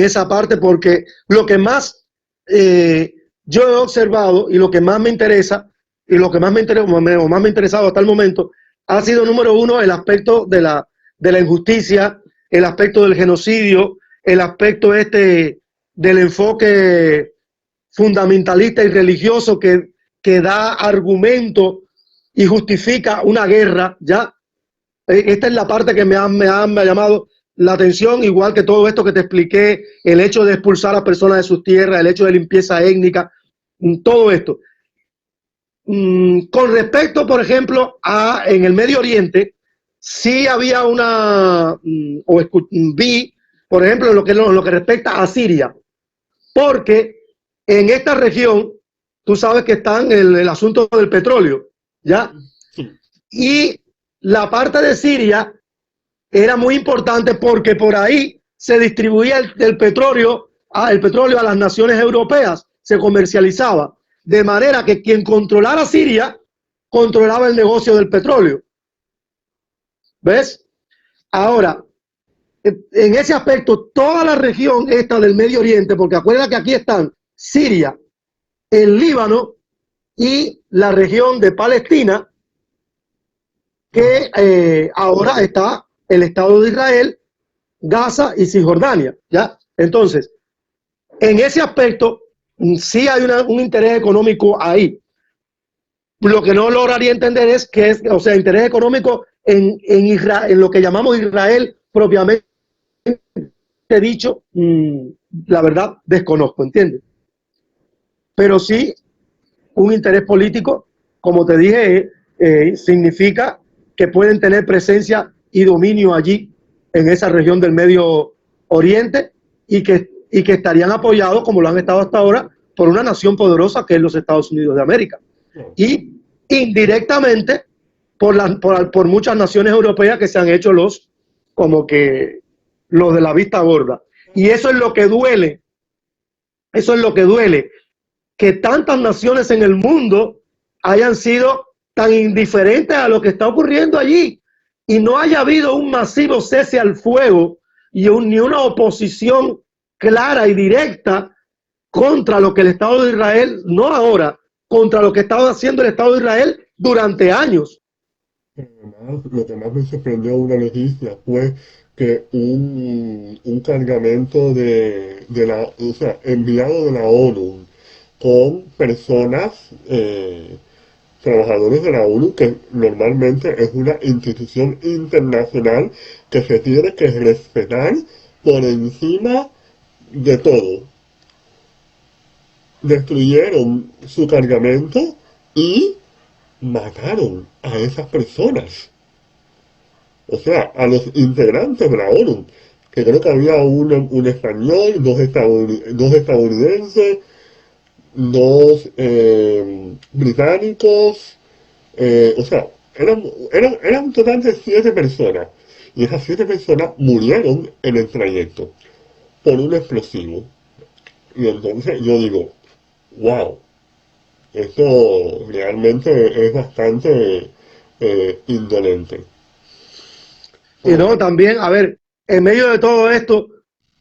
esa parte porque lo que más yo he observado y lo que más me interesa y lo que más me interesa o más me ha interesado hasta el momento ha sido, número uno, el aspecto de la injusticia, el aspecto del genocidio, el aspecto del enfoque fundamentalista y religioso que da argumento y justifica una guerra, ¿ya? Esta es la parte que me ha llamado la atención, igual que todo esto que te expliqué, el hecho de expulsar a personas de sus tierras, el hecho de limpieza étnica, todo esto. Con respecto, por ejemplo, en el Medio Oriente, sí había vi, por ejemplo, lo que respecta a Siria, porque en esta región, tú sabes que está el asunto del petróleo, ¿ya? Y la parte de Siria era muy importante porque por ahí se distribuía el petróleo a las naciones europeas, se comercializaba, de manera que quien controlara Siria controlaba el negocio del petróleo. ¿Ves? Ahora, en ese aspecto, toda la región esta del Medio Oriente, porque acuérdate que aquí están Siria, el Líbano y la región de Palestina, que ahora está el Estado de Israel, Gaza y Cisjordania, ¿ya? Entonces, en ese aspecto, sí hay un interés económico ahí. Lo que no lograría entender es que es, o sea, interés económico en Israel, en lo que llamamos Israel propiamente dicho, la verdad desconozco, ¿entiendes? Pero sí un interés político, como te dije, significa que pueden tener presencia y dominio allí en esa región del Medio Oriente y que y que estarían apoyados, como lo han estado hasta ahora, por una nación poderosa que es los Estados Unidos de América. Y indirectamente por muchas naciones europeas que se han hecho como que los de la vista gorda. Y eso es lo que duele. Eso es lo que duele. Que tantas naciones en el mundo hayan sido tan indiferentes a lo que está ocurriendo allí y no haya habido un masivo cese al fuego y ni una oposición clara y directa contra lo que el Estado de Israel, no ahora, contra lo que estaba haciendo el Estado de Israel durante años. Además, lo que más me sorprendió una noticia fue que un cargamento o sea, enviado de la ONU con personas, trabajadores de la ONU, que normalmente es una institución internacional que se tiene que respetar por encima de todo. Destruyeron su cargamento y mataron a esas personas. O sea, a los integrantes de la ONU, que creo que había un español, dos estadounidenses, dos británicos, o sea, eran un total de 7 personas. Y esas 7 personas murieron en el trayecto por un explosivo. Y entonces yo digo, wow, esto realmente es bastante indolente. Y no, también, a ver, en medio de todo esto,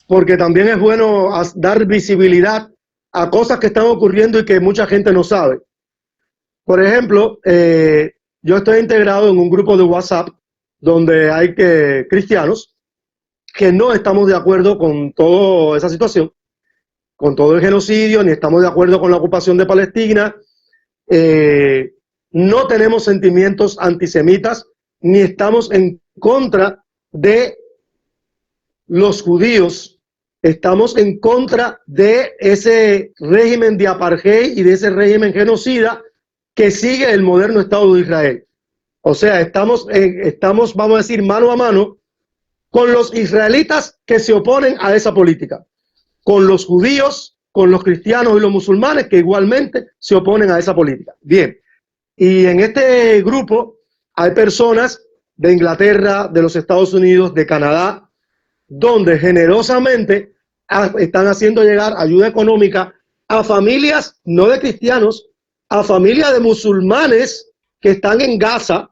porque también es bueno dar visibilidad a cosas que están ocurriendo y que mucha gente no sabe. Por ejemplo, yo estoy integrado en un grupo de WhatsApp donde hay cristianos que no estamos de acuerdo con toda esa situación, con todo el genocidio, ni estamos de acuerdo con la ocupación de Palestina, no tenemos sentimientos antisemitas, ni estamos en contra de los judíos, estamos en contra de ese régimen de apartheid y de ese régimen genocida que sigue el moderno Estado de Israel. O sea, estamos, vamos a decir, mano a mano con los israelitas que se oponen a esa política, con los judíos, con los cristianos y los musulmanes que igualmente se oponen a esa política. Bien, y en este grupo hay personas de Inglaterra, de los Estados Unidos, de Canadá, donde generosamente están haciendo llegar ayuda económica a familias, no de cristianos, a familias de musulmanes que están en Gaza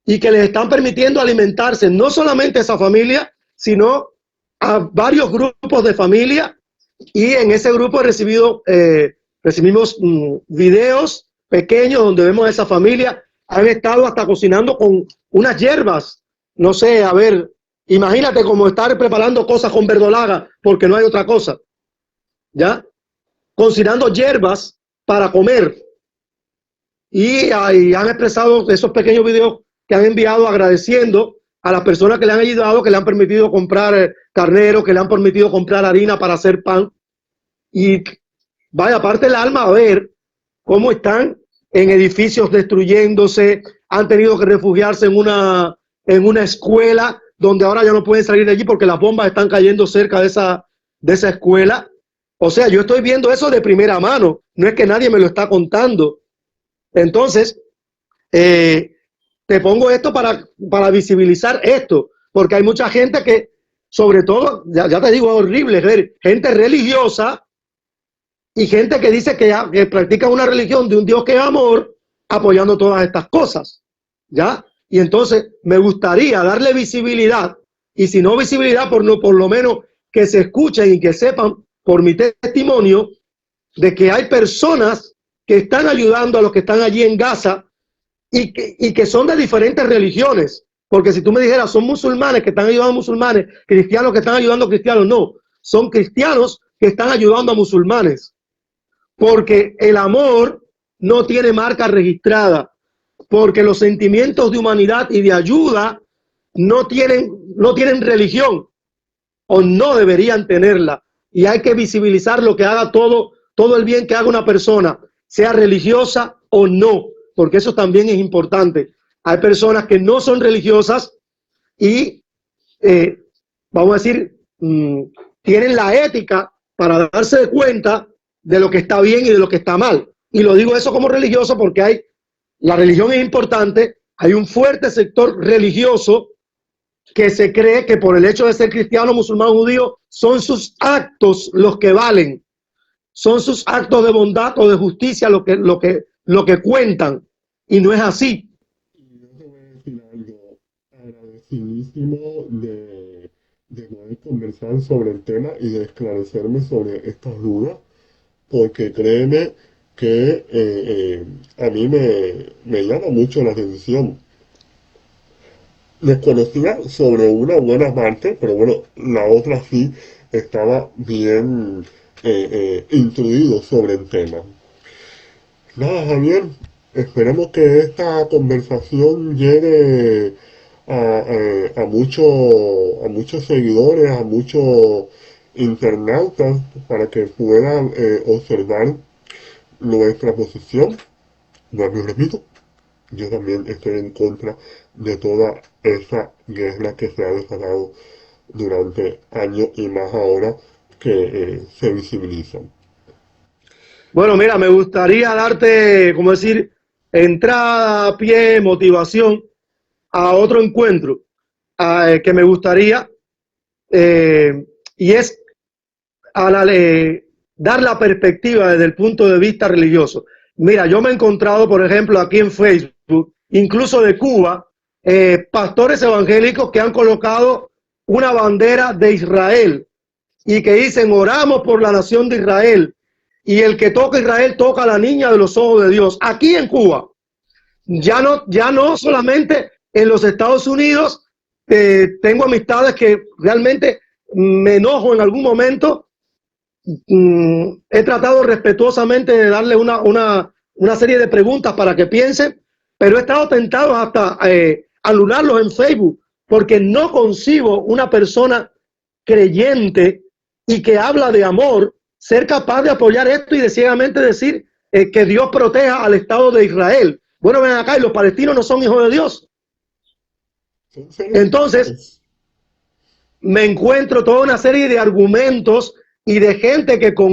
y que les están permitiendo alimentarse, no solamente a esa familia, sino a varios grupos de familia. Y en ese grupo recibimos videos pequeños donde vemos a esa familia, han estado hasta cocinando con unas hierbas, no sé, a ver, imagínate como estar preparando cosas con verdolaga, porque no hay otra cosa, ¿ya? Cocinando hierbas para comer. Y han expresado esos pequeños videos que han enviado agradeciendo a las personas que le han ayudado, que le han permitido comprar carnero, que le han permitido comprar harina para hacer pan. Y vaya, aparte el alma a ver cómo están en edificios destruyéndose, han tenido que refugiarse en una escuela donde ahora ya no pueden salir de allí porque las bombas están cayendo cerca de esa escuela. O sea, yo estoy viendo eso de primera mano, no es que nadie me lo está contando. Entonces, te pongo esto para visibilizar esto, porque hay mucha gente que, sobre todo, ya te digo, es horrible ver gente religiosa y gente que dice que practica una religión de un Dios que es amor, apoyando todas estas cosas, ¿ya? Y entonces me gustaría darle visibilidad, y si no visibilidad, por lo menos que se escuchen y que sepan por mi testimonio de que hay personas que están ayudando a los que están allí en Gaza y que son de diferentes religiones. Porque si tú me dijeras, son musulmanes que están ayudando a musulmanes, cristianos que están ayudando a cristianos, no, son cristianos que están ayudando a musulmanes. Porque el amor no tiene marca registrada, porque los sentimientos de humanidad y de ayuda no tienen religión, o no deberían tenerla, y hay que visibilizar lo que haga todo el bien que haga una persona, sea religiosa o no, porque eso también es importante. Hay personas que no son religiosas y, vamos a decir, tienen la ética para darse cuenta de lo que está bien y de lo que está mal. Y lo digo eso como religioso porque la religión es importante, hay un fuerte sector religioso que se cree que por el hecho de ser cristiano, musulmán, judío, son sus actos los que valen, son sus actos de bondad o de justicia lo que cuentan, y no es así. Y yo te voy a decir algo agradecidísimo de poder conversar sobre el tema y de esclarecerme sobre estas dudas, porque créeme que a mí me llama mucho la atención. Desconocía sobre una buena parte, pero bueno, la otra sí estaba bien instruido sobre el tema. Nada, Javier, esperemos que esta conversación llegue a muchos seguidores, a muchos internautas, para que puedan observar nuestra posición. Vuelvo y repito, yo también estoy en contra de toda esa guerra que se ha desatado durante años y más ahora que se visibilizan. Bueno, mira, me gustaría darte, como decir, entrada, pie, motivación a otro encuentro que me gustaría, y es dar la perspectiva desde el punto de vista religioso. Mira, yo me he encontrado, por ejemplo, aquí en Facebook, incluso de Cuba, pastores evangélicos que han colocado una bandera de Israel y que dicen: oramos por la nación de Israel, y el que toca Israel toca a la niña de los ojos de Dios. Aquí en Cuba, ya no solamente en los Estados Unidos, tengo amistades que realmente me enojo en algún momento. He tratado respetuosamente de darle una serie de preguntas para que piensen, pero he estado tentado hasta anularlos en Facebook, porque no concibo una persona creyente y que habla de amor ser capaz de apoyar esto y de ciegamente decir que Dios proteja al Estado de Israel. Bueno, ven acá, y los palestinos no son hijos de Dios. Entonces, me encuentro toda una serie de argumentos y de gente que con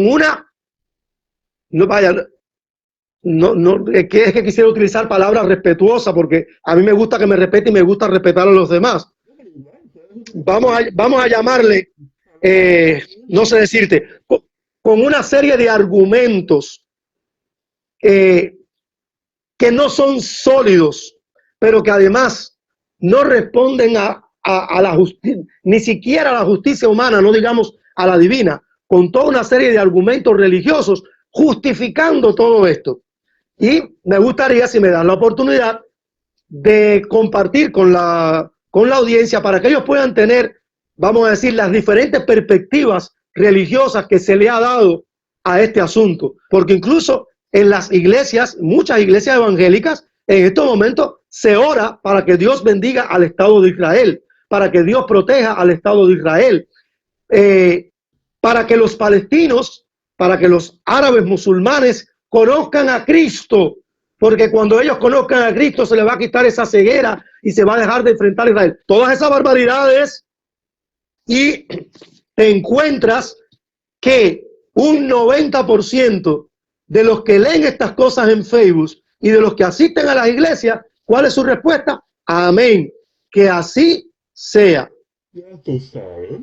es que quisiera utilizar palabras respetuosas, porque a mí me gusta que me respete y me gusta respetar a los demás. Vamos a llamarle, no sé decirte, con una serie de argumentos que no son sólidos, pero que además no responden a la justicia, ni siquiera a la justicia humana, no digamos a la divina, con toda una serie de argumentos religiosos justificando todo esto. Y me gustaría, si me dan la oportunidad, de compartir con la audiencia para que ellos puedan tener, vamos a decir, las diferentes perspectivas religiosas que se le ha dado a este asunto. Porque incluso en las iglesias, muchas iglesias evangélicas, en estos momentos se ora para que Dios bendiga al Estado de Israel, para que Dios proteja al Estado de Israel, para que los palestinos, para que los árabes musulmanes conozcan a Cristo, porque cuando ellos conozcan a Cristo se les va a quitar esa ceguera y se va a dejar de enfrentar a Israel. Todas esas barbaridades, y te encuentras que un 90% de los que leen estas cosas en Facebook y de los que asisten a las iglesias, ¿cuál es su respuesta? Amén. Que así sea. Ya tú sabes.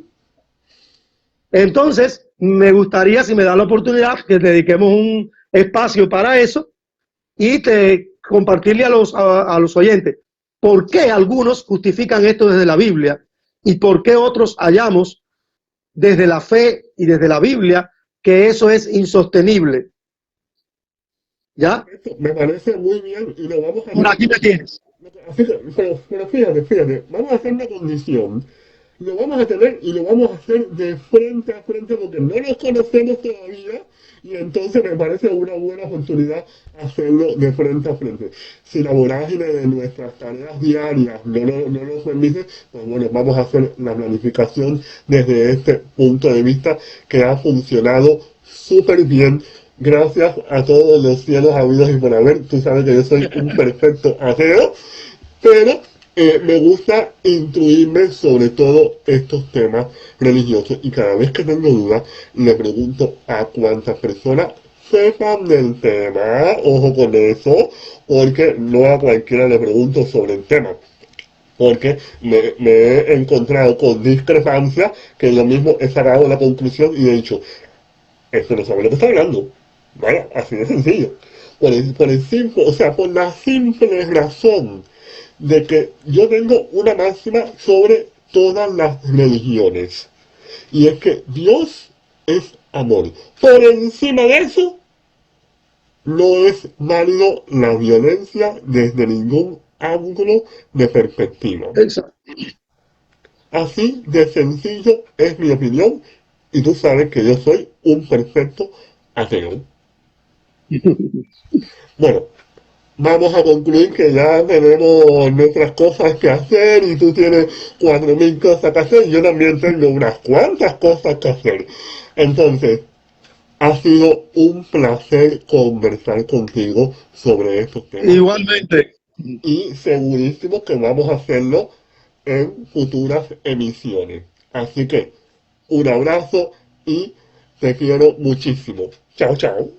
Entonces, me gustaría, si me da la oportunidad, que dediquemos un espacio para eso y compartirle a los oyentes por qué algunos justifican esto desde la Biblia y por qué otros hallamos desde la fe y desde la Biblia que eso es insostenible. ¿Ya? Esto me parece muy bien y lo vamos a hacer. Por aquí me tienes. Pero fíjate, vamos a hacer una condición. Lo vamos a tener y lo vamos a hacer de frente a frente porque no nos conocemos todavía y entonces me parece una buena oportunidad hacerlo de frente a frente. Si la vorágine de nuestras tareas diarias no nos permite, pues bueno, vamos a hacer la planificación desde este punto de vista que ha funcionado súper bien. Gracias a todos los cielos habidos y por haber. Tú sabes que yo soy un perfecto ateo, pero Me gusta instruirme sobre todo estos temas religiosos y cada vez que tengo dudas le pregunto a cuántas personas sepan del tema, ojo con eso, porque no a cualquiera le pregunto sobre el tema, porque me he encontrado con discrepancias que yo mismo he sacado la conclusión y he dicho, esto no sabe lo que está hablando. Vaya, así de sencillo. Por el simple, o sea, por la simple razón de que yo tengo una máxima sobre todas las religiones. Y es que Dios es amor. Por encima de eso, no es válido la violencia desde ningún ángulo de perspectiva. Exacto. Así de sencillo es mi opinión y tú sabes que yo soy un perfecto ateo. Bueno, vamos a concluir que ya tenemos nuestras cosas que hacer y tú tienes 4000 cosas que hacer y yo también tengo unas cuantas cosas que hacer. Entonces, ha sido un placer conversar contigo sobre estos temas Igualmente. y segurísimo que vamos a hacerlo en futuras emisiones. Así que un abrazo y te quiero muchísimo. Chao, chao.